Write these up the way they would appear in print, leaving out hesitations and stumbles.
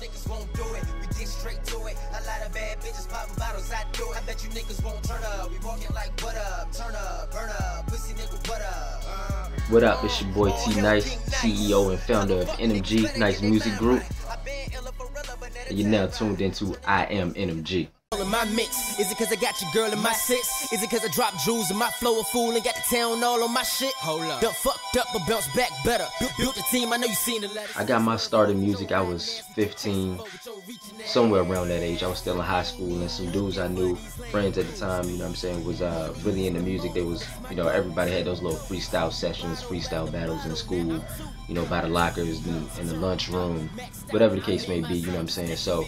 niggas won't do it. We get straight to it. A lot of bad bitches popping bottles, I do it. I bet you niggas won't turn up. We walking like what up, turn up, burn up, pussy nigga, what up? What up? It's your boy Tnyce, CEO and founder of NMG, Tnyce Music Group. And you're now tuned into AM NMG. In my mix, is it cause I got your girl in my six? Is it cause I dropped jewels in my flow of fool and got the town all on my shit? Hold up. Done fucked up but bounced back better. Built the team, I know you seen the letters. I got my start in music, I was 15, somewhere around that age. I was still in high school, and some dudes I knew, friends at the time, you know what I'm saying, was really into music. They was, you know, everybody had those little freestyle sessions, freestyle battles in school, you know, by the lockers, in the lunchroom, whatever the case may be, you know what I'm saying. So,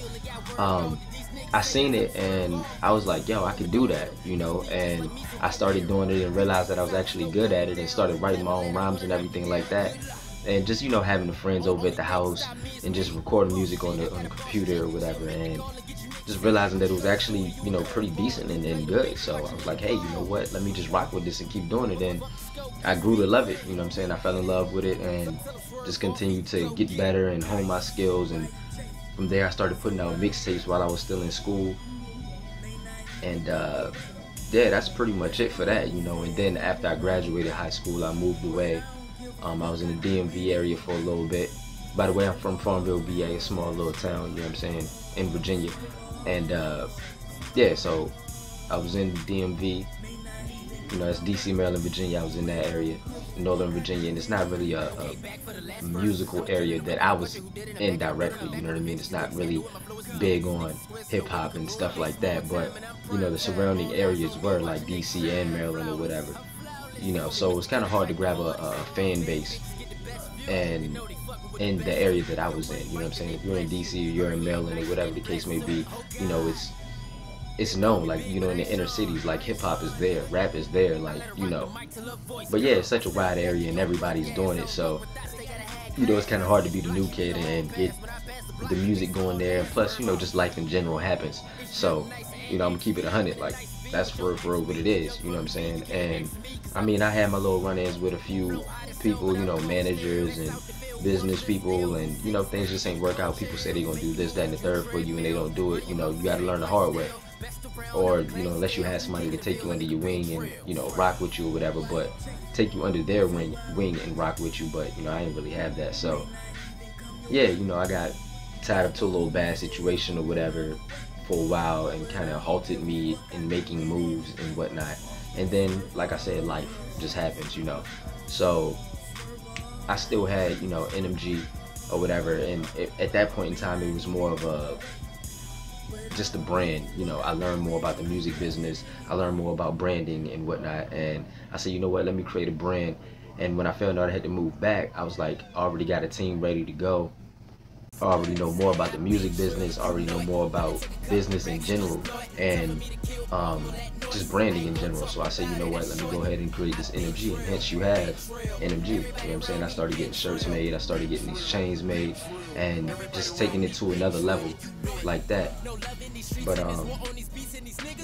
I seen it and I was like, yo, I could do that, you know, and I started doing it and realized that I was actually good at it and started writing my own rhymes and everything like that. And just, you know, having the friends over at the house and just recording music on the computer or whatever, and just realizing that it was actually, you know, pretty decent and good. So I was like, hey, you know what, let me just rock with this and keep doing it. And I grew to love it, you know what I'm saying. I fell in love with it and just continued to get better and hone my skills. And from there, I started putting out mixtapes while I was still in school, and yeah, that's pretty much it for that, you know. And then after I graduated high school, I moved away. I was in the DMV area for a little bit. By the way, I'm from Farmville, VA, a small little town, you know what I'm saying, in Virginia. And yeah, so I was in the DMV, you know, that's DC, Maryland, Virginia. I was in that area, Northern Virginia, and it's not really a musical area that I was in directly, you know what I mean? It's not really big on hip-hop and stuff like that, but, you know, the surrounding areas were like DC and Maryland or whatever, you know, so it was kind of hard to grab a fan base and in the area that I was in, you know what I'm saying? If you're in DC or you're in Maryland or whatever the case may be, you know, it's known, like, you know, in the inner cities, like, hip-hop is there, rap is there, like, you know. But yeah, it's such a wide area and everybody's doing it, so, you know, it's kind of hard to be the new kid and get the music going there. And plus, you know, just life in general happens. So, you know, I'm gonna keep it 100, like, that's for real what it is, you know what I'm saying? And, I mean, I had my little run-ins with a few people, you know, managers and business people, and, you know, things just ain't work out. People say they gonna do this, that, and the third for you, and they don't do it. You know, you gotta learn the hard way. Or, you know, unless you have somebody to take you under your wing and, you know, rock with you or whatever, but take you under their wing and rock with you. But, you know, I didn't really have that. So, yeah, you know, I got tied up to a little bad situation or whatever for a while, and kind of halted me in making moves and whatnot. And then, like I said, life just happens, you know. So, I still had, you know, NMG or whatever, and at that point in time, it was more of just a brand, you know. I learned more about the music business, I learned more about branding and whatnot, and I said, you know what, let me create a brand. And when I found out I had to move back, I was like, I already got a team ready to go. I already know more about the music business, I already know more about business in general, and just branding in general. So I said, you know what, let me go ahead and create this NMG, and hence you have NMG, you know what I'm saying? I started getting shirts made, I started getting these chains made, and just taking it to another level like that. But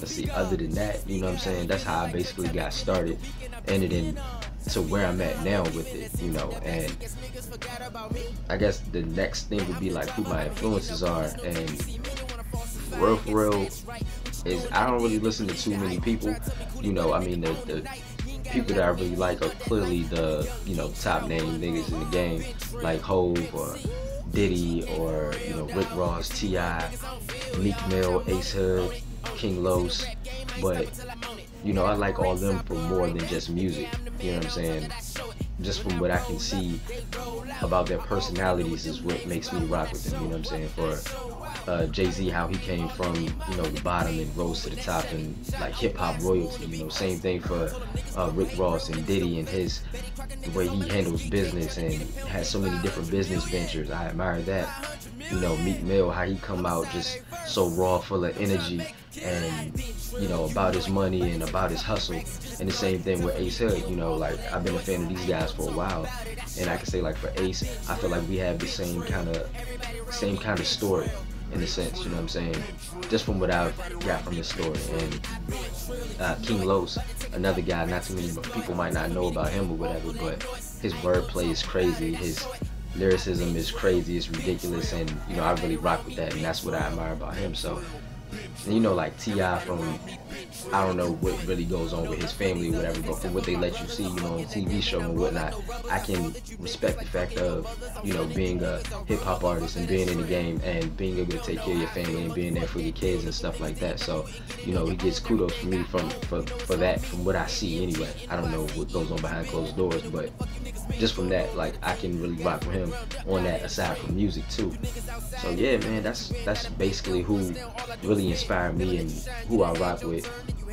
let's see, other than that, you know what I'm saying, that's how I basically got started, ended in to where I'm at now with it, you know. And I guess the next thing would be like who my influences are, and for real is I don't really listen to too many people, you know. I mean, the people that I really like are clearly the, you know, top name niggas in the game, like Hov or Diddy or, you know, Rick Ross, T.I., Meek Mill, Ace Hood, King Los. But, you know, I like all of them for more than just music, you know what I'm saying? Just from what I can see about their personalities is what makes me rock with them, you know what I'm saying? For Jay-Z, how he came from, you know, the bottom and rose to the top, and like hip-hop royalty, you know. Same thing for Rick Ross and Diddy, and the way he handles business and has so many different business ventures. I admire that. You know, Meek Mill, how he come out just so raw, full of energy, and, you know, about his money and about his hustle. And the same thing with Ace Hood, you know, like, I've been a fan of these guys for a while, and I can say, like, for Ace, I feel like we have the same kind of story, in a sense, you know what I'm saying, just from what I've got from this story. And King Los, another guy, not too many people might not know about him or whatever, but his wordplay is crazy, his lyricism is crazy, it's ridiculous, and you know, I really rock with that, and that's what I admire about him. So, and you know, like T.I. from, I don't know what really goes on with his family or whatever, but from what they let you see, you know, on TV show and whatnot, I can respect the fact of, you know, being a hip-hop artist and being in the game and being able to take care of your family and being there for your kids and stuff like that. So, you know, he gets kudos from me for that, from what I see anyway. I don't know what goes on behind closed doors, but just from that, like, I can really rock with him on that, aside from music too. So yeah, man, that's basically who really inspired me and who I rock with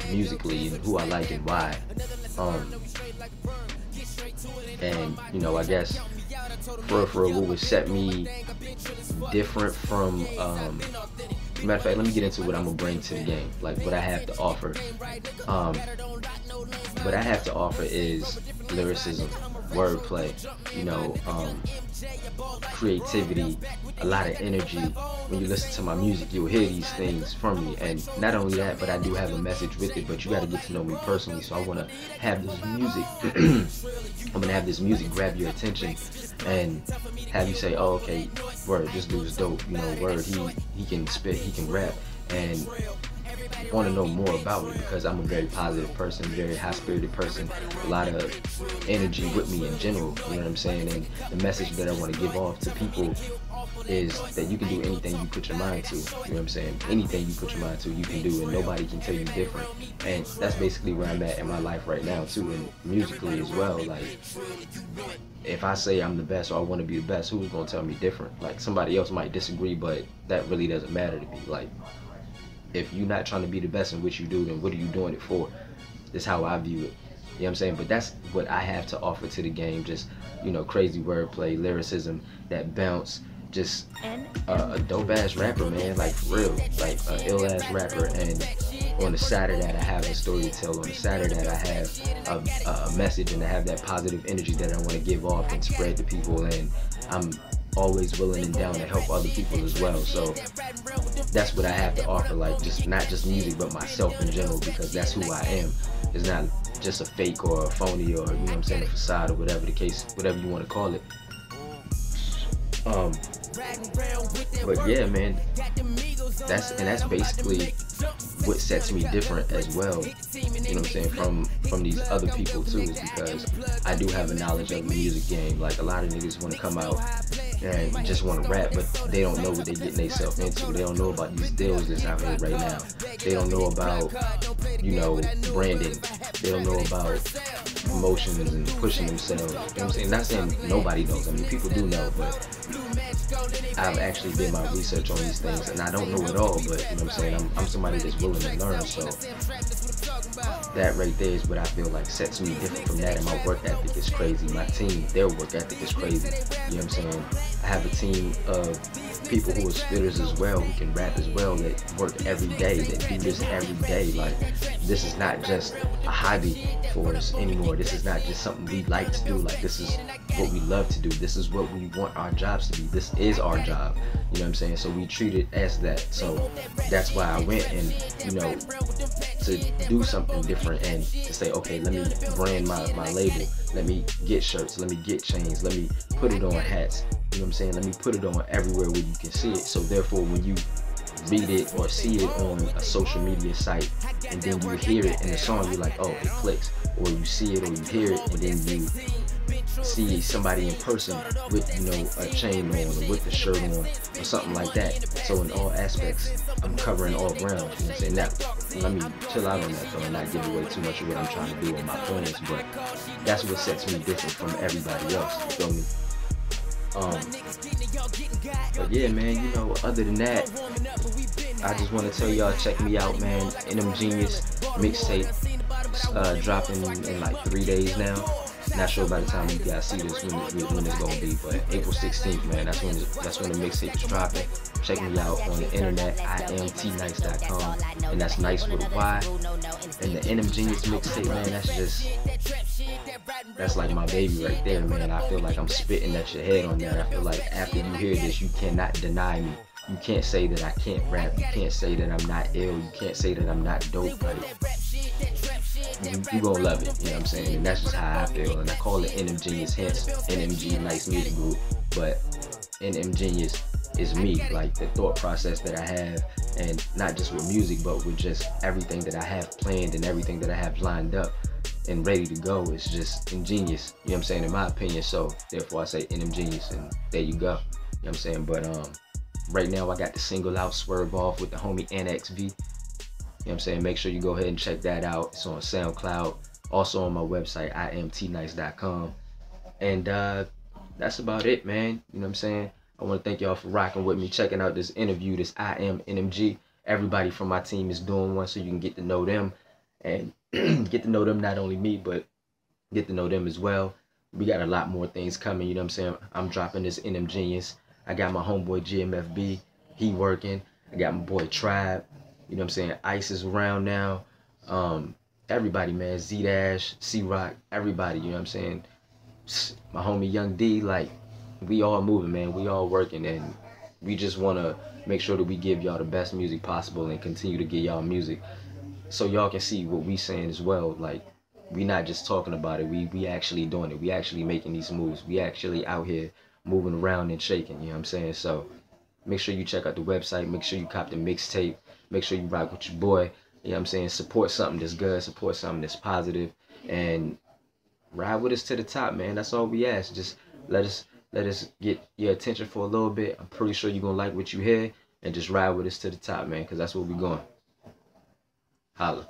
musically and who I like and why. And you know, I guess for what would set me different from matter of fact, let me get into what I'm gonna bring to the game, like what I have to offer. What I have to offer is lyricism, wordplay, you know, creativity, a lot of energy. When you listen to my music, you'll hear these things from me. And not only that, but I do have a message with it, but you got to get to know me personally. So I want to have this music, I'm going to have this music grab your attention and have you say, oh, okay, word, this dude's dope, you know, word, he can spit, he can rap, and want to know more about me because I'm a very positive person, very high-spirited person, a lot of energy with me in general, you know what I'm saying? And the message that I want to give off to people is that you can do anything you put your mind to, you know what I'm saying? Anything you put your mind to, you can do, and nobody can tell you different. And that's basically where I'm at in my life right now too, and musically as well. Like, if I say I'm the best or I want to be the best, who's going to tell me different? Like, somebody else might disagree, but that really doesn't matter to me. Like, if you're not trying to be the best in what you do, then what are you doing it for? That's how I view it. You know what I'm saying? But that's what I have to offer to the game. Just, you know, crazy wordplay, lyricism, that bounce, just a dope-ass rapper, man. Like, for real. Like, an ill-ass rapper. And on the side of that, I have a story to tell. On the side of that, I have a message, and I have that positive energy that I want to give off and spread to people. And I'm always willing and down to help other people as well. So that's what I have to offer, like, just not just music but myself in general, because that's who I am. It's not just a fake or a phony, or, you know what I'm saying, a facade, or whatever the case, whatever you want to call it. But yeah, man, that's basically what sets me different as well, you know what I'm saying, from these other people too, is because I do have a knowledge of the music game. Like, a lot of niggas want to come out and just want to rap, but they don't know what they're getting themselves into. They don't know about these deals that's out here right now. They don't know about, you know, branding. They don't know about promotions and pushing themselves. You know what I'm saying? Not saying nobody knows. I mean, people do know, but I've actually did my research on these things, and I don't know it all, but, you know what I'm saying, I'm somebody that's willing to learn. So that right there is what I feel like sets me different from that. And my work ethic is crazy. My team, their work ethic is crazy. You know what I'm saying? I have a team of people who are spitters as well, who can rap as well, that work every day, that do this every day. Like, this is not just a hobby for us anymore. This is not just something we like to do. Like, this is what we love to do. This is what we want our jobs to be. This is our job. You know what I'm saying? So we treat it as that. So that's why I went, and, you know, to do something different and to say, okay, let me brand my label. Let me get shirts. Let me get chains. Let me put it on hats. You know what I'm saying? Let me put it on everywhere where you can see it. So therefore, when you read it or see it on a social media site, and then you hear it in the song, you're like, oh, it clicks. Or you see it or you hear it, and then you see somebody in person with, you know, a chain on, or with the shirt on, or something like that. So in all aspects, I'm covering all ground. You know what I'm saying? Now, let me chill out on that though, and not give away too much of what I'm trying to do in my plans, but that's what sets me different from everybody else. You feel me? But yeah, man, you know, other than that, I just want to tell y'all, check me out, man. NMG mixtape dropping in like 3 days now. Not sure by the time you guys see this when it's gonna be, but April 16th, man. That's when the mixtape is dropping. Check me out on the internet, IamTnyce.com, and that's nice with a Y. And the NMG mixtape, man, that's like my baby right there, man. I feel like I'm spitting at your head on that. I feel like after you hear this, you cannot deny me. You can't say that I can't rap. You can't say that I'm not ill. You can't say that I'm not dope. Like, you gonna love it, you know what I'm saying? And that's just how I feel. And I call it NM Genius, hence NMG Tnyce Music Group. But NM Genius is me, like the thought process that I have, and not just with music, but with just everything that I have planned and everything that I have lined up and ready to go. It's just ingenious, you know what I'm saying, in my opinion. So therefore I say NM Genius, and there you go, you know what I'm saying. But right now I got the single out, Swerve Off, with the homie NXV. You know what I'm saying? Make sure you go ahead and check that out. It's on SoundCloud, also on my website, imtnyce.com. And that's about it, man. You know what I'm saying? I want to thank y'all for rocking with me, checking out this interview, this AM NMG. Everybody from my team is doing one, so you can get to know them and get to know them, not only me, but get to know them as well. We got a lot more things coming, you know what I'm saying? I'm dropping this NM Genius. I got my homeboy GMFB, he working. I got my boy Tribe, you know what I'm saying? Ice is around now. Everybody, man, Z-Dash, C-Rock, everybody, you know what I'm saying? My homie Young D, like, we all moving, man. We all working, and we just want to make sure that we give y'all the best music possible and continue to give y'all music so y'all can see what we saying as well. Like, we not just talking about it, we actually doing it. We actually making these moves. We actually out here moving around and shaking, you know what I'm saying? So make sure you check out the website. Make sure you cop the mixtape. Make sure you rock with your boy, you know what I'm saying? Support something that's good, support something that's positive, and ride with us to the top, man. That's all we ask. Just let us get your attention for a little bit. I'm pretty sure you're gonna like what you hear, and just ride with us to the top, man, because that's where we going. Holla.